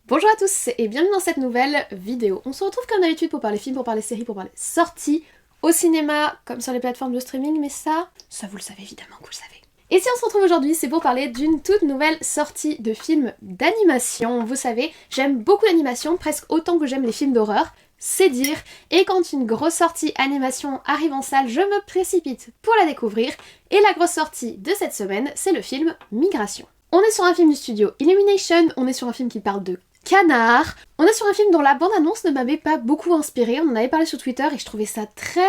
Bonjour à tous et bienvenue dans cette nouvelle vidéo. On se retrouve comme d'habitude pour parler films, pour parler séries, pour parler sorties au cinéma comme sur les plateformes de streaming, mais ça vous le savez évidemment que vous le savez. Et si on se retrouve aujourd'hui, c'est pour parler d'une toute nouvelle sortie de film d'animation. Vous savez, j'aime beaucoup l'animation, presque autant que j'aime les films d'horreur, c'est dire, et quand une grosse sortie animation arrive en salle, je me précipite pour la découvrir, et la grosse sortie de cette semaine, c'est le film Migration. On est sur un film du studio Illumination, on est sur un film qui parle de canard. On est sur un film dont la bande-annonce ne m'avait pas beaucoup inspirée, on en avait parlé sur Twitter et je trouvais ça très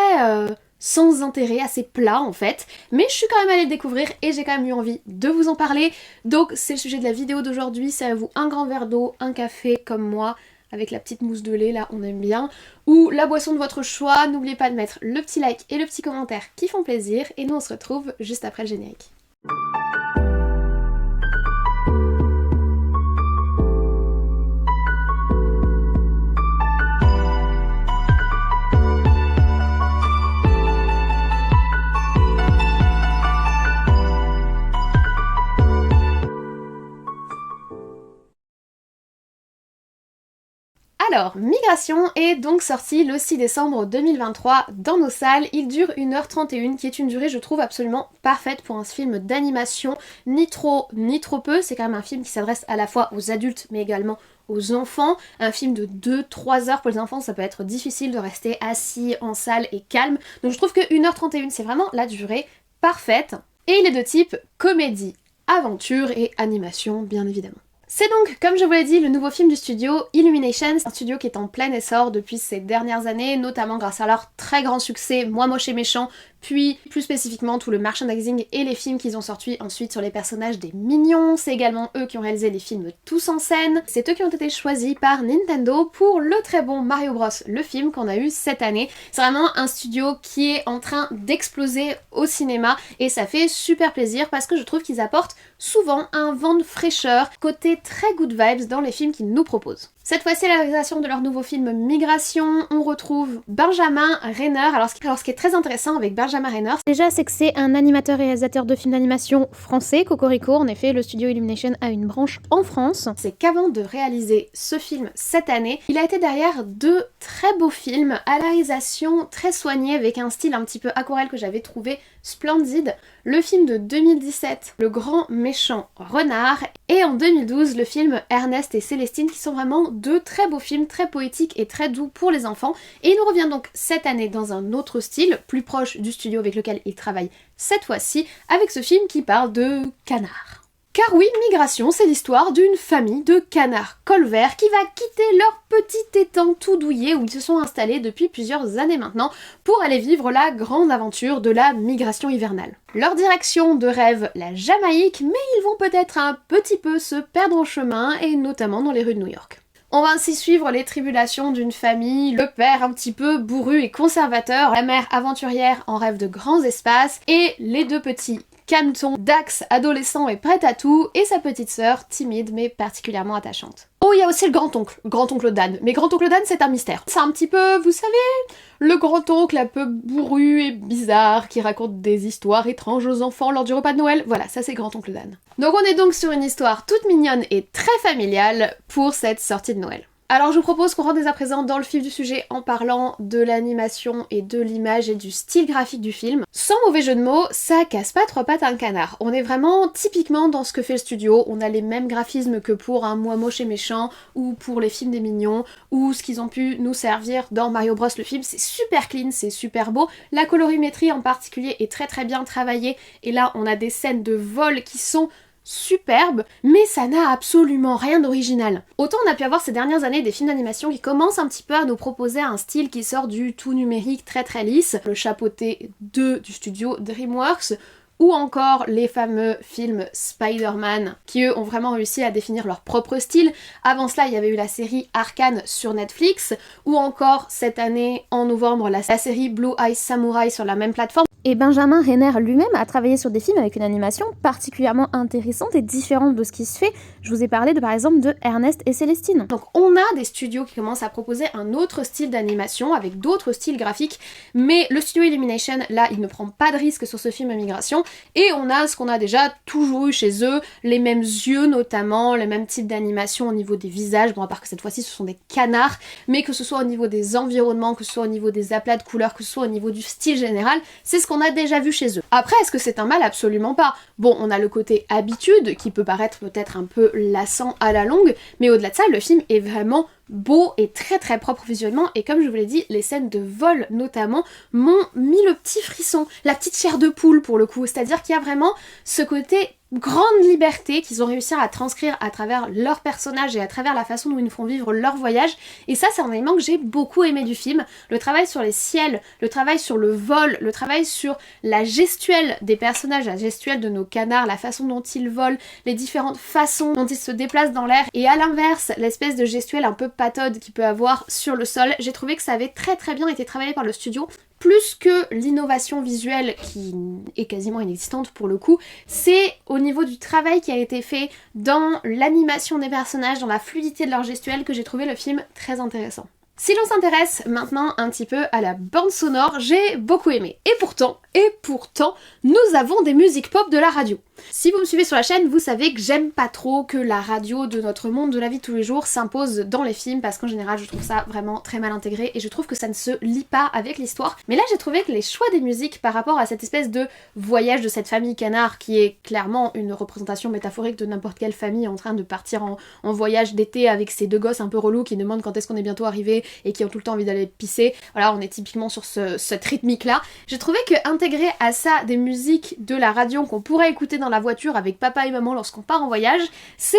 sans intérêt, assez plat en fait. Mais je suis quand même allée le découvrir et j'ai quand même eu envie de vous en parler. Donc c'est le sujet de la vidéo d'aujourd'hui, servez-vous un grand verre d'eau, un café comme moi, avec la petite mousse de lait là, on aime bien, ou la boisson de votre choix. N'oubliez pas de mettre le petit like et le petit commentaire qui font plaisir et nous on se retrouve juste après le générique. Alors, Migration est donc sorti le 6 décembre 2023 dans nos salles. Il dure 1h31, qui est une durée, je trouve, absolument parfaite pour un film d'animation. Ni trop peu, c'est quand même un film qui s'adresse à la fois aux adultes, mais également aux enfants. Un film de 2-3 heures pour les enfants, ça peut être difficile de rester assis en salle et calme. Donc je trouve que 1h31, c'est vraiment la durée parfaite. Et il est de type comédie, aventure et animation, bien évidemment. C'est donc, comme je vous l'ai dit, le nouveau film du studio Illumination, un studio qui est en plein essor depuis ces dernières années, notamment grâce à leur très grand succès Moi Moche et Méchant, puis plus spécifiquement tout le merchandising et les films qu'ils ont sortis ensuite sur les personnages des Mignons. C'est également eux qui ont réalisé les films Tous en scène. C'est eux qui ont été choisis par Nintendo pour le très bon Mario Bros, le film qu'on a eu cette année. C'est vraiment un studio qui est en train d'exploser au cinéma et ça fait super plaisir parce que je trouve qu'ils apportent souvent un vent de fraîcheur, côté très good vibes dans les films qu'ils nous proposent. Cette fois-ci, à la réalisation de leur nouveau film Migration, on retrouve Benjamin Renner. Alors ce qui est très intéressant avec Benjamin Renner, déjà c'est que c'est un animateur-réalisateur de films d'animation français, Cocorico. En effet, le studio Illumination a une branche en France. C'est qu'avant de réaliser ce film cette année, il a été derrière deux très beaux films à la réalisation très soignée avec un style un petit peu aquarelle que j'avais trouvé splendide. Le film de 2017, Le Grand Méchant Renard, et en 2012, le film Ernest et Célestine, qui sont vraiment deux très beaux films, très poétiques et très doux pour les enfants. Et il nous revient donc cette année dans un autre style, plus proche du studio avec lequel il travaille cette fois-ci, avec ce film qui parle de canards. Car oui, Migration, c'est l'histoire d'une famille de canards colverts qui va quitter leur petit étang tout douillet où ils se sont installés depuis plusieurs années maintenant pour aller vivre la grande aventure de la migration hivernale. Leur direction de rêve, la Jamaïque, mais ils vont peut-être un petit peu se perdre en chemin et notamment dans les rues de New York. On va ainsi suivre les tribulations d'une famille, le père un petit peu bourru et conservateur, la mère aventurière en rêve de grands espaces et les deux petits canetons, Dax, adolescent et prêt à tout, et sa petite sœur, timide mais particulièrement attachante. Oh, il y a aussi le grand-oncle Dan. Mais grand-oncle Dan, c'est un mystère. C'est un petit peu, vous savez, le grand-oncle un peu bourru et bizarre qui raconte des histoires étranges aux enfants lors du repas de Noël. Voilà, ça c'est grand-oncle Dan. Donc on est donc sur une histoire toute mignonne et très familiale pour cette sortie de Noël. Alors je vous propose qu'on rentre dès à présent dans le vif du sujet en parlant de l'animation et de l'image et du style graphique du film. Sans mauvais jeu de mots, ça casse pas trois pattes à un canard. On est vraiment typiquement dans ce que fait le studio, on a les mêmes graphismes que pour un Moi Moche et Méchant ou pour les films des Mignons ou ce qu'ils ont pu nous servir dans Mario Bros le film. C'est super clean, c'est super beau. La colorimétrie en particulier est très bien travaillée et là on a des scènes de vol qui sont superbe, mais ça n'a absolument rien d'original. Autant on a pu avoir ces dernières années des films d'animation qui commencent un petit peu à nous proposer un style qui sort du tout numérique très lisse, le chapeauté 2 du studio DreamWorks, ou encore les fameux films Spider-Man qui eux ont vraiment réussi à définir leur propre style. Avant cela il y avait eu la série Arcane sur Netflix, ou encore cette année en novembre la série Blue Eye Samurai sur la même plateforme. Et Benjamin Renner lui-même a travaillé sur des films avec une animation particulièrement intéressante et différente de ce qui se fait. Je vous ai parlé par exemple de Ernest et Célestine. Donc on a des studios qui commencent à proposer un autre style d'animation avec d'autres styles graphiques, mais le studio Illumination, là, il ne prend pas de risque sur ce film Migration. et on a ce qu'on a déjà toujours eu chez eux, les mêmes yeux notamment, les mêmes types d'animation au niveau des visages, bon à part que cette fois-ci ce sont des canards, mais que ce soit au niveau des environnements, que ce soit au niveau des aplats de couleurs, que ce soit au niveau du style général, c'est ce qu'on a déjà vu chez eux. Après, est-ce que c'est un mal? Absolument pas. Bon, on a le côté habitude, qui peut paraître peut-être un peu lassant à la longue, mais au-delà de ça, le film est vraiment beau et très très propre visuellement, et comme je vous l'ai dit, les scènes de vol notamment m'ont mis le petit frisson, la petite chair de poule pour le coup, c'est-à-dire qu'il y a vraiment ce côté grande liberté qu'ils ont réussi à transcrire à travers leurs personnages et à travers la façon dont ils nous font vivre leur voyage, et ça c'est un élément que j'ai beaucoup aimé du film, le travail sur les ciels, le travail sur le vol, le travail sur la gestuelle des personnages, la gestuelle de nos canards, la façon dont ils volent, les différentes façons dont ils se déplacent dans l'air, et à l'inverse, l'espèce de gestuelle un peu patode qu'il peut avoir sur le sol, j'ai trouvé que ça avait très très bien été travaillé par le studio. Plus que l'innovation visuelle qui est quasiment inexistante pour le coup, c'est au niveau du travail qui a été fait dans l'animation des personnages, dans la fluidité de leur gestuelle que j'ai trouvé le film très intéressant. Si l'on s'intéresse maintenant un petit peu à la bande sonore, j'ai beaucoup aimé. Et pourtant, nous avons des musiques pop de la radio. Si vous me suivez sur la chaîne, vous savez que j'aime pas trop que la radio de notre monde de la vie de tous les jours s'impose dans les films, parce qu'en général je trouve ça vraiment très mal intégré et je trouve que ça ne se lie pas avec l'histoire. Mais là j'ai trouvé que les choix des musiques par rapport à cette espèce de voyage de cette famille canard, qui est clairement une représentation métaphorique de n'importe quelle famille en train de partir en voyage d'été avec ses deux gosses un peu relous qui demandent quand est-ce qu'on est bientôt arrivé et qui ont tout le temps envie d'aller pisser, voilà, on est typiquement sur cette rythmique là. J'ai trouvé que intégrer à ça des musiques de la radio qu'on pourrait écouter dans la voiture avec papa et maman lorsqu'on part en voyage, c'est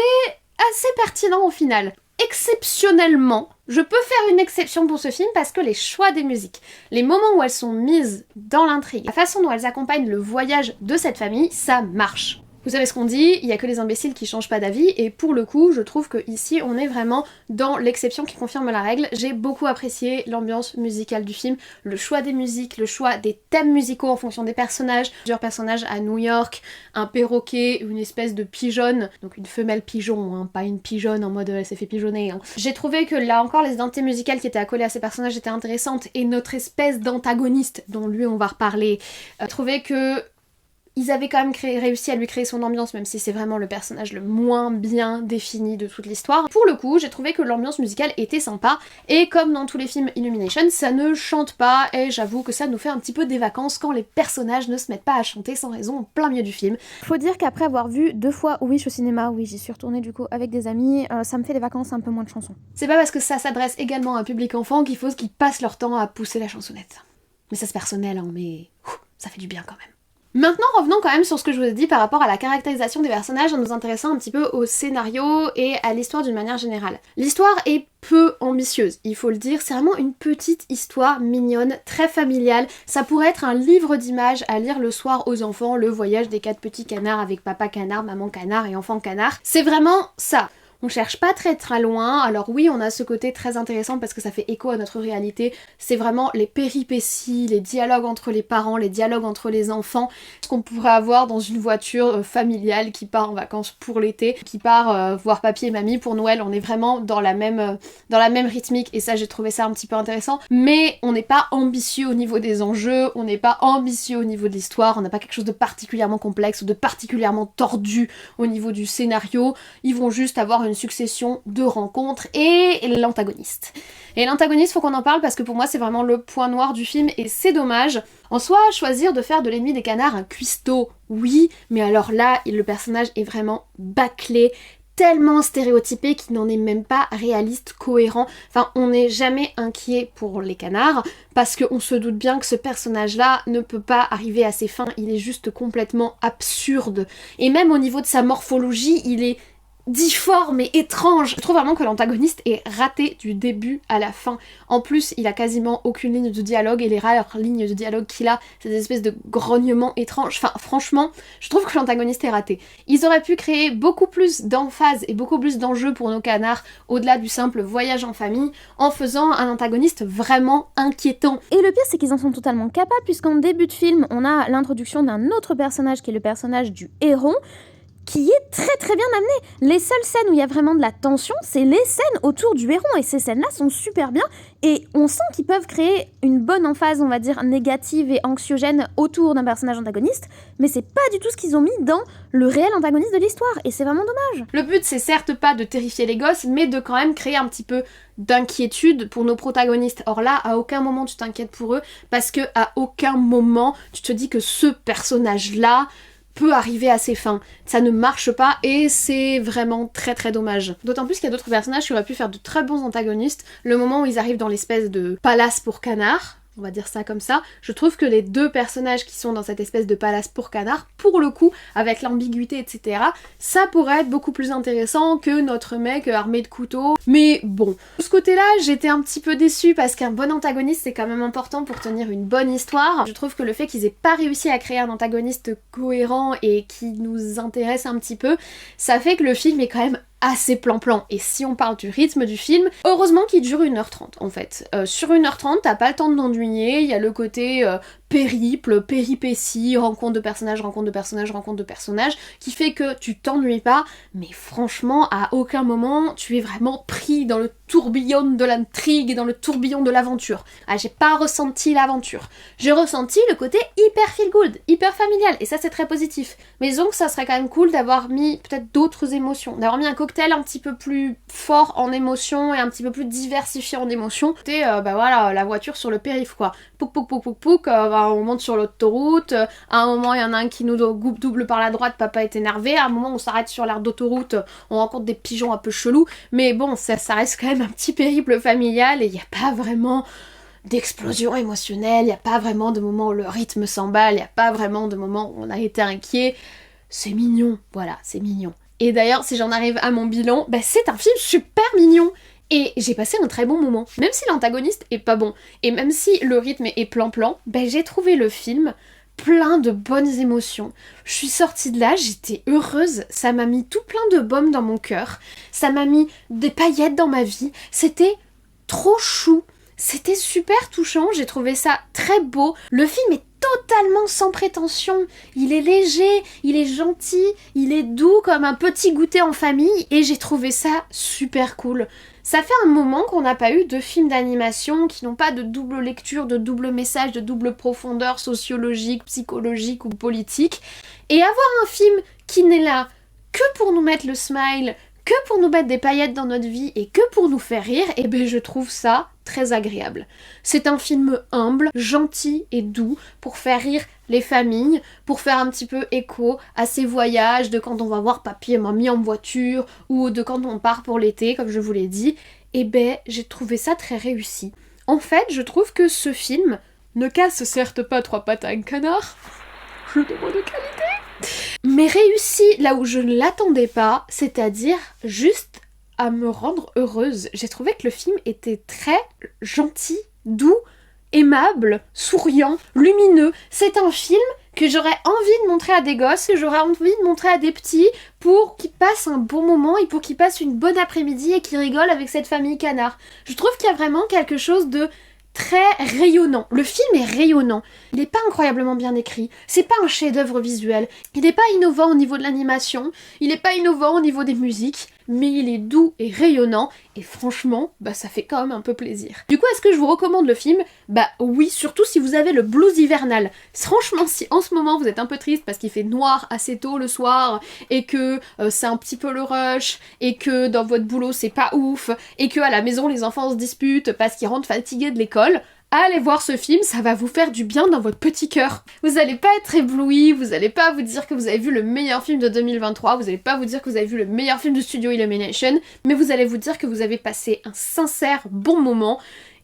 assez pertinent au final. Exceptionnellement, je peux faire une exception pour ce film parce que les choix des musiques, les moments où elles sont mises dans l'intrigue, la façon dont elles accompagnent le voyage de cette famille, ça marche. Vous savez ce qu'on dit, il y a que les imbéciles qui changent pas d'avis, et pour le coup, je trouve que ici on est vraiment dans l'exception qui confirme la règle. J'ai beaucoup apprécié l'ambiance musicale du film, le choix des musiques, le choix des thèmes musicaux en fonction des personnages. Plusieurs personnages à New York, un perroquet, une espèce de pigeonne, donc une femelle pigeon, hein, pas une pigeonne en mode elle s'est fait pigeonner. Hein. J'ai trouvé que là encore les identités musicales qui étaient accolées à ces personnages étaient intéressantes, et notre espèce d'antagoniste, dont lui on va reparler, j'ai trouvé que ils avaient quand même réussi à lui créer son ambiance, même si c'est vraiment le personnage le moins bien défini de toute l'histoire. Pour le coup, j'ai trouvé que l'ambiance musicale était sympa, et comme dans tous les films Illumination, ça ne chante pas, et j'avoue que ça nous fait un petit peu des vacances quand les personnages ne se mettent pas à chanter sans raison en plein milieu du film. Faut dire qu'après avoir vu 2 fois Wish au cinéma, oui j'y suis retournée du coup avec des amis, ça me fait des vacances un peu moins de chansons. C'est pas parce que ça s'adresse également à un public enfant qu'il faut qu'ils passent leur temps à pousser la chansonnette. Mais ça c'est personnel, hein, mais ça fait du bien quand même. Maintenant, revenons quand même sur ce que je vous ai dit par rapport à la caractérisation des personnages en nous intéressant un petit peu au scénario et à l'histoire d'une manière générale. L'histoire est peu ambitieuse, il faut le dire, c'est vraiment une petite histoire mignonne, très familiale. Ça pourrait être un livre d'images à lire le soir aux enfants, le voyage des 4 petits canards avec papa canard, maman canard et enfant canard. C'est vraiment ça. On cherche pas très très loin, alors oui on a ce côté très intéressant parce que ça fait écho à notre réalité, c'est vraiment les péripéties, les dialogues entre les parents, les dialogues entre les enfants, ce qu'on pourrait avoir dans une voiture familiale qui part en vacances pour l'été, qui part voir papy et mamie pour Noël. On est vraiment dans la même rythmique, et ça j'ai trouvé ça un petit peu intéressant, mais on n'est pas ambitieux au niveau des enjeux, on n'est pas ambitieux au niveau de l'histoire, on n'a pas quelque chose de particulièrement complexe ou de particulièrement tordu au niveau du scénario. Ils vont juste avoir une succession de rencontres et l'antagoniste. Et l'antagoniste, faut qu'on en parle parce que pour moi c'est vraiment le point noir du film, et c'est dommage. En soi, choisir de faire de l'ennemi des canards un cuistot, oui, mais alors là, le personnage est vraiment bâclé, tellement stéréotypé qu'il n'en est même pas réaliste, cohérent. Enfin, on n'est jamais inquiet pour les canards, parce qu'on se doute bien que ce personnage-là ne peut pas arriver à ses fins, il est juste complètement absurde. Et même au niveau de sa morphologie, il est difforme et étrange. Je trouve vraiment que l'antagoniste est raté du début à la fin. En plus, il a quasiment aucune ligne de dialogue, et les rares lignes de dialogue qu'il a, c'est des espèces de grognements étranges. Enfin, franchement, je trouve que l'antagoniste est raté. Ils auraient pu créer beaucoup plus d'emphase et beaucoup plus d'enjeux pour nos canards, au-delà du simple voyage en famille, en faisant un antagoniste vraiment inquiétant. Et le pire, c'est qu'ils en sont totalement capables, puisqu'en début de film, on a l'introduction d'un autre personnage qui est le personnage du héron, qui est très très bien amené. Les seules scènes où il y a vraiment de la tension, c'est les scènes autour du héron, et ces scènes-là sont super bien, et on sent qu'ils peuvent créer une bonne emphase, on va dire, négative et anxiogène autour d'un personnage antagoniste, mais c'est pas du tout ce qu'ils ont mis dans le réel antagoniste de l'histoire, et c'est vraiment dommage. Le but, c'est certes pas de terrifier les gosses, mais de quand même créer un petit peu d'inquiétude pour nos protagonistes. Or là, à aucun moment tu t'inquiètes pour eux, parce que à aucun moment tu te dis que ce personnage-là peut arriver à ses fins. Ça ne marche pas et c'est vraiment très très dommage. D'autant plus qu'il y a d'autres personnages qui auraient pu faire de très bons antagonistes. Le moment où ils arrivent dans l'espèce de palace pour canards, on va dire ça comme ça, je trouve que les deux personnages qui sont dans cette espèce de palace pour canards, pour le coup, avec l'ambiguïté, etc., ça pourrait être beaucoup plus intéressant que notre mec armé de couteaux. Mais bon, de ce côté-là, j'étais un petit peu déçue parce qu'un bon antagoniste, c'est quand même important pour tenir une bonne histoire. Je trouve que le fait qu'ils aient pas réussi à créer un antagoniste cohérent et qui nous intéresse un petit peu, ça fait que le film est quand même assez plan-plan. Et si on parle du rythme du film, heureusement qu'il dure 1h30 en fait. Sur 1h30, t'as pas le temps de t'ennuyer, il y a le côté périple, péripéties, rencontre de personnages, qui fait que tu t'ennuies pas, mais franchement, à aucun moment, tu es vraiment pris dans le tourbillon de l'intrigue et dans le tourbillon de l'aventure. Ah, j'ai pas ressenti l'aventure. J'ai ressenti le côté hyper feel good, hyper familial, et ça c'est très positif. Mais disons que ça serait quand même cool d'avoir mis peut-être d'autres émotions, d'avoir mis un cocktail un petit peu plus fort en émotions et un petit peu plus diversifié en émotions. C'était, bah voilà, la voiture sur le périph' quoi. Pouc pouc pouc pouc pouc, on monte sur l'autoroute, à un moment il y en a un qui nous double par la droite, papa est énervé, à un moment on s'arrête sur l'aire d'autoroute, on rencontre des pigeons un peu chelous, mais bon, ça reste quand même un petit périple familial et il n'y a pas vraiment d'explosion émotionnelle, il n'y a pas vraiment de moment où le rythme s'emballe, il n'y a pas vraiment de moment où on a été inquiet. C'est mignon, voilà, c'est mignon. Et d'ailleurs, si j'en arrive à mon bilan, bah c'est un film super mignon. Et j'ai passé un très bon moment. Même si l'antagoniste est pas bon, et même si le rythme est plan-plan, ben j'ai trouvé le film plein de bonnes émotions. Je suis sortie de là, j'étais heureuse, ça m'a mis tout plein de baume dans mon cœur, ça m'a mis des paillettes dans ma vie, c'était trop chou, c'était super touchant, j'ai trouvé ça très beau. Le film est totalement sans prétention, il est léger, il est gentil, il est doux comme un petit goûter en famille et j'ai trouvé ça super cool. Ça fait un moment qu'on n'a pas eu de films d'animation qui n'ont pas de double lecture, de double message, de double profondeur sociologique, psychologique ou politique. Et avoir un film qui n'est là que pour nous mettre le smile, que pour nous mettre des paillettes dans notre vie et que pour nous faire rire, et ben je trouve ça très agréable. C'est un film humble, gentil et doux pour faire rire les familles, pour faire un petit peu écho à ces voyages de quand on va voir papy et mamie en voiture ou de quand on part pour l'été, comme je vous l'ai dit. Et ben j'ai trouvé ça très réussi. En fait, je trouve que ce film ne casse certes pas trois pattes à un canard, jeu de mots de qualité, mais réussit là où je ne l'attendais pas, c'est-à-dire juste à me rendre heureuse. J'ai trouvé que le film était très gentil, doux, aimable, souriant, lumineux. C'est un film que j'aurais envie de montrer à des gosses, que j'aurais envie de montrer à des petits pour qu'ils passent un bon moment et pour qu'ils passent une bonne après-midi et qu'ils rigolent avec cette famille canard. Je trouve qu'il y a vraiment quelque chose de très rayonnant. Le film est rayonnant. Il n'est pas incroyablement bien écrit. C'est pas un chef-d'œuvre visuel. Il n'est pas innovant au niveau de l'animation. Il n'est pas innovant au niveau des musiques. Mais il est doux et rayonnant. Et franchement, bah ça fait quand même un peu plaisir. Du coup, est-ce que je vous recommande le film? Bah oui, surtout si vous avez le blues hivernal. Franchement, si en ce moment vous êtes un peu triste parce qu'il fait noir assez tôt le soir et que c'est un petit peu le rush et que dans votre boulot c'est pas ouf et que à la maison les enfants se disputent parce qu'ils rentrent fatigués de l'école, allez voir ce film, ça va vous faire du bien dans votre petit cœur. Vous allez pas être ébloui, vous allez pas vous dire que vous avez vu le meilleur film de 2023, vous allez pas vous dire que vous avez vu le meilleur film de Studio Illumination, mais vous allez vous dire que vous avez passé un sincère bon moment,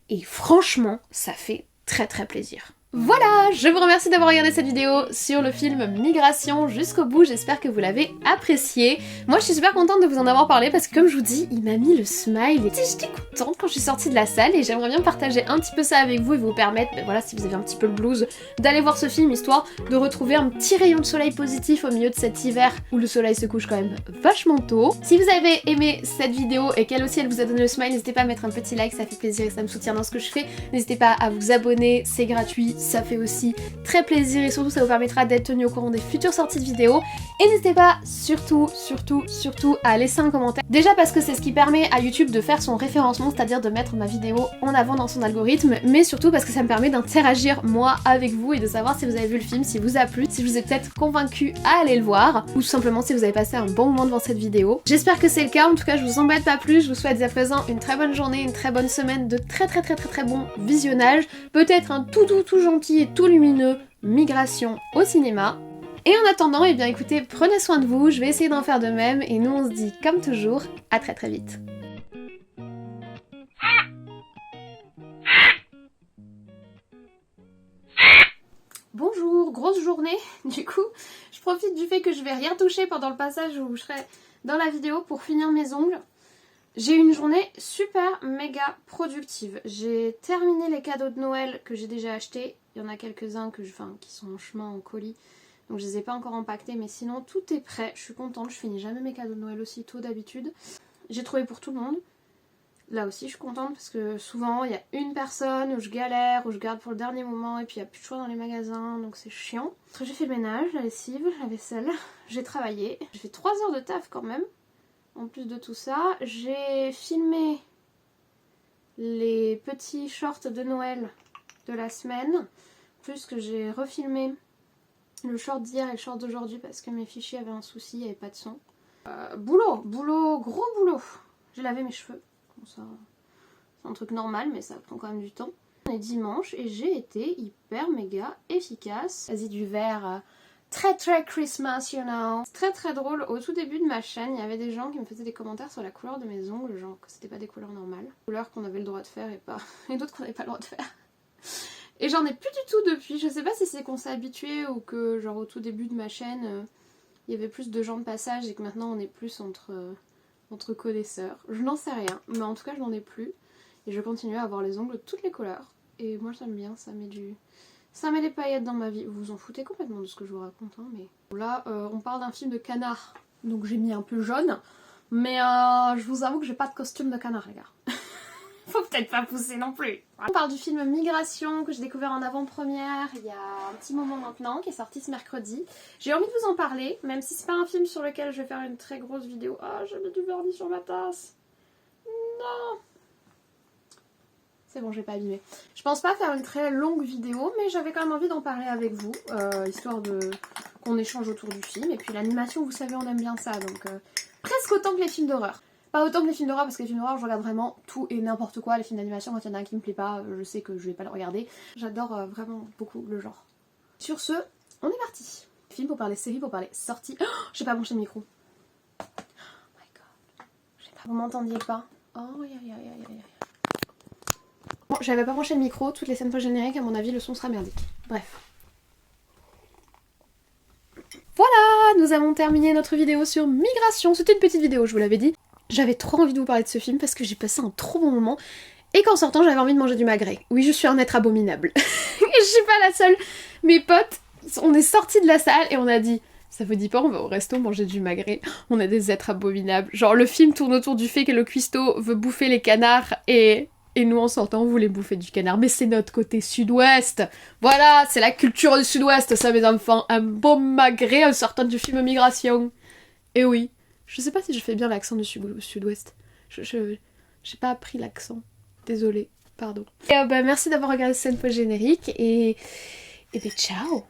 et franchement, ça fait très très plaisir. Voilà, je vous remercie d'avoir regardé cette vidéo sur le film Migration jusqu'au bout, j'espère que vous l'avez apprécié. Moi je suis super contente de vous en avoir parlé parce que comme je vous dis, il m'a mis le smile et j'étais contente quand je suis sortie de la salle et j'aimerais bien partager un petit peu ça avec vous et vous permettre, ben voilà, si vous avez un petit peu le blues, d'aller voir ce film histoire de retrouver un petit rayon de soleil positif au milieu de cet hiver où le soleil se couche quand même vachement tôt. Si vous avez aimé cette vidéo et qu'elle aussi elle vous a donné le smile, n'hésitez pas à mettre un petit like, ça fait plaisir et ça me soutient dans ce que je fais. N'hésitez pas à vous abonner, c'est gratuit, ça fait aussi très plaisir et surtout ça vous permettra d'être tenu au courant des futures sorties de vidéos. Et n'hésitez pas surtout à laisser un commentaire. Déjà parce que c'est ce qui permet à YouTube de faire son référencement, c'est-à-dire de mettre ma vidéo en avant dans son algorithme, mais surtout parce que ça me permet d'interagir moi avec vous et de savoir si vous avez vu le film, si vous a plu, si je vous ai peut-être convaincu à aller le voir, ou tout simplement si vous avez passé un bon moment devant cette vidéo. J'espère que c'est le cas, en tout cas je vous embête pas plus, je vous souhaite à présent une très bonne journée, une très bonne semaine, de très bon visionnage, peut-être un tout gentil et tout lumineux Migration au cinéma. Et en attendant, eh bien écoutez, prenez soin de vous, je vais essayer d'en faire de même et nous on se dit comme toujours, à très vite. Bonjour, grosse journée, du coup je profite du fait que je vais rien toucher pendant le passage où je serai dans la vidéo pour finir mes ongles. J'ai eu une journée super méga productive. J'ai terminé les cadeaux de Noël que j'ai déjà achetés. Il y en a quelques-uns qui sont en chemin en colis. Donc je les ai pas encore empaquetés, mais sinon tout est prêt. Je suis contente, je finis jamais mes cadeaux de Noël aussitôt d'habitude. J'ai trouvé pour tout le monde. Là aussi je suis contente parce que souvent il y a une personne où je galère, où je garde pour le dernier moment et puis il n'y a plus de choix dans les magasins, donc c'est chiant. Après j'ai fait le ménage, la lessive, la vaisselle, j'ai travaillé. J'ai fait 3 heures de taf quand même. En plus de tout ça, j'ai filmé les petits shorts de Noël de la semaine, plus que j'ai refilmé le short d'hier et le short d'aujourd'hui parce que mes fichiers avaient un souci, il n'y avait pas de son. Gros boulot. J'ai lavé mes cheveux, bon, ça c'est un truc normal mais ça prend quand même du temps. On est dimanche et j'ai été hyper méga efficace. Vas-y du vert... très Christmas, you know. C'est très drôle, au tout début de ma chaîne, il y avait des gens qui me faisaient des commentaires sur la couleur de mes ongles, genre que c'était pas des couleurs normales. Couleurs qu'on avait le droit de faire et d'autres qu'on n'avait pas le droit de faire. Et j'en ai plus du tout depuis, je sais pas si c'est qu'on s'est habitué ou que genre au tout début de ma chaîne, il y avait plus de gens de passage et que maintenant on est plus entre connaisseurs. Je n'en sais rien, mais en tout cas je n'en ai plus. Et je continue à avoir les ongles de toutes les couleurs. Et moi j'aime bien, ça met des paillettes dans ma vie. Vous vous en foutez complètement de ce que je vous raconte, hein, mais... Là, on parle d'un film de canard, donc j'ai mis un peu jaune. Mais je vous avoue que j'ai pas de costume de canard, les gars. Faut peut-être pas pousser non plus. On parle du film Migration, que j'ai découvert en avant-première il y a un petit moment maintenant, qui est sorti ce mercredi. J'ai envie de vous en parler, même si c'est pas un film sur lequel je vais faire une très grosse vidéo. Ah, j'ai mis du vernis sur ma tasse. Non. C'est bon, j'ai pas abîmé. Je pense pas faire une très longue vidéo, mais j'avais quand même envie d'en parler avec vous, histoire qu'on échange autour du film. Et puis l'animation, vous savez, on aime bien ça, donc presque autant que les films d'horreur. Pas autant que les films d'horreur, parce que les films d'horreur, je regarde vraiment tout et n'importe quoi. Les films d'animation, quand il y en a un qui me plaît pas, je sais que je vais pas le regarder. J'adore vraiment beaucoup le genre. Sur ce, on est parti. Film pour parler série, pour parler sortie. Oh, j'ai pas branché le micro. Oh my god. Vous m'entendiez pas? Oh, aïe. Bon, j'avais pas branché le micro, toutes les scènes post-génériques, à mon avis, le son sera merdique. Bref. Voilà, nous avons terminé notre vidéo sur Migration. C'était une petite vidéo, je vous l'avais dit. J'avais trop envie de vous parler de ce film parce que j'ai passé un trop bon moment. Et qu'en sortant, j'avais envie de manger du magret. Oui, je suis un être abominable. Et je suis pas la seule. Mes potes, on est sortis de la salle et on a dit... Ça vous dit pas, on va au resto manger du magret. On est des êtres abominables. Genre, le film tourne autour du fait que le cuistot veut bouffer les canards et nous, en sortant, on voulait bouffer du canard. Mais c'est notre côté sud-ouest. Voilà, c'est la culture du sud-ouest, ça, mes enfants. Un bon magret en sortant du film Migration. Et oui, je sais pas si je fais bien l'accent du sud-ouest. J'ai pas appris l'accent. Désolée, pardon. Et merci d'avoir regardé cette scène post-générique et ciao.